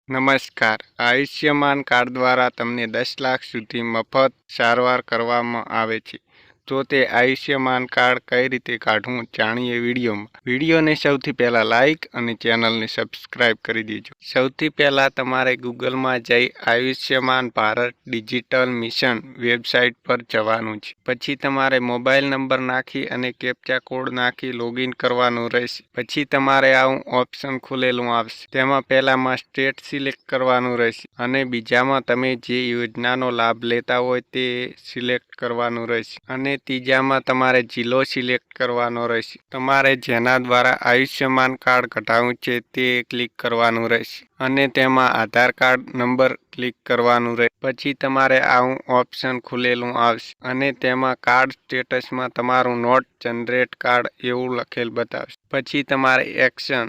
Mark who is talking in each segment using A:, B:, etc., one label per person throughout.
A: નમસ્કાર. આયુષ્યમાન કાર્ડ દ્વારા તમને 10 લાખ સુધી મફત સારવાર કરવામાં આવે છે. તો તે આયુષ્યમાન કાર્ડ કઈ રીતે કાઢવું જાણીએ વિડીયોમાં. વિડીયોને સૌથી પહેલાં લાઇક અને ચેનલને સબસ્ક્રાઈબ કરી દેજો. સૌથી પહેલાં તમારે ગૂગલમાં જઈ Ayushman Bharat digital mission website પર જવાનું છે. પછી તમારે મોબાઈલ નંબર નાખી અને કેપ્ચા કોડ નાખી લોગિન કરવાનું રહેશે. પછી તમારે આવું ઓપ્શન ખુલેલું આવશે. તેમાં પહેલામાં સ્ટેટ સિલેક્ટ કરવાનું રહેશે અને બીજામાં તમે જે યોજનાનો લાભ લેતા હોય તે સિલેક્ટ કરવાનું રહેશે અને ત્રીજામાં તમારે જિલ્લો સિલેક્ટ કરવાનો રહેશે. તમારે જેના દ્વારા આયુષ્યમાન કાર્ડ કઢાવવું છે તે ક્લિક કરવાનું રહેશે અને તેમાં આધાર કાર્ડ નંબર ક્લિક કરવાનું રહેશે. પછી તમારે આવું ઓપ્શન ખુલેલું આવશે અને તેમાં કાર્ડ સ્ટેટસમાં તમારું નોટ જનરેટ કાર્ડ એવું લખેલ બતાવશે. પછી તમારે એક્શન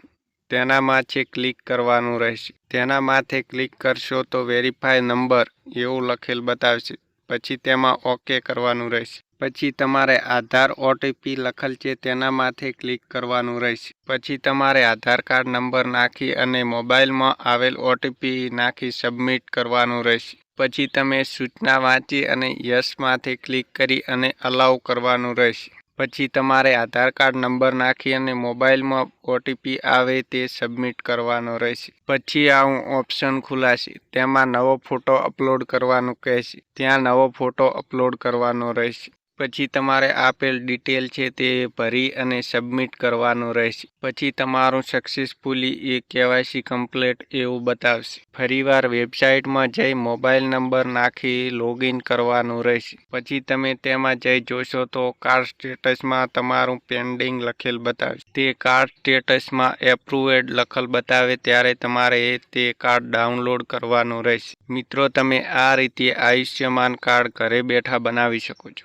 A: તેના માથે ક્લિક કરવાનું રહેશે. તેના માથે ક્લિક કરશો તો વેરીફાઈ નંબર એવું લખેલ બતાવશે. પછી તેમાં ઓકે કરવાનું રહેશે. પછી તમારે આધાર ઓટીપી લખેલ છે તેના માથે ક્લિક કરવાનું રહેશે. પછી તમારે આધાર કાર્ડ નંબર નાખી અને મોબાઈલમાં આવેલ ઓટીપી નાખી સબમિટ કરવાનું રહેશે. પછી તમે સૂચના વાંચી અને યસ માથે ક્લિક કરી અને અલાઉ કરવાનું રહેશે. પછી તમારે આધાર કાર્ડ નંબર નાખી અને મોબાઈલમાં ઓટીપી આવે તે સબમિટ કરવાનો રહેશે. પછી આવું ઓપ્શન ખુલાશે. તેમાં નવો ફોટો અપલોડ કરવાનું કહેશે. ત્યાં નવો ફોટો અપલોડ કરવાનો રહેશે. પછી તમારે આપેલ ડિટેલ છે તે ભરી અને સબમિટ કરવાનું રહેશે. પછી તમારું સક્સેસફુલી કેવાયસી કમ્પ્લીટ એવું બતાવશે. ફરીવાર વેબસાઇટમાં જઈ મોબાઈલ નંબર નાખી લોગિન કરવાનું રહેશે. પછી તમે તેમાં જઈ જોશો તો કાર્ડ સ્ટેટસમાં તમારું પેન્ડિંગ લખેલ બતાવશે. તે કાર્ડ સ્ટેટસમાં એપ્રુવેડ લખેલ બતાવે ત્યારે તમારે તે કાર્ડ ડાઉનલોડ કરવાનું રહેશે. મિત્રો, તમે આ રીતે આયુષ્યમાન કાર્ડ ઘરે બેઠા બનાવી શકો છો.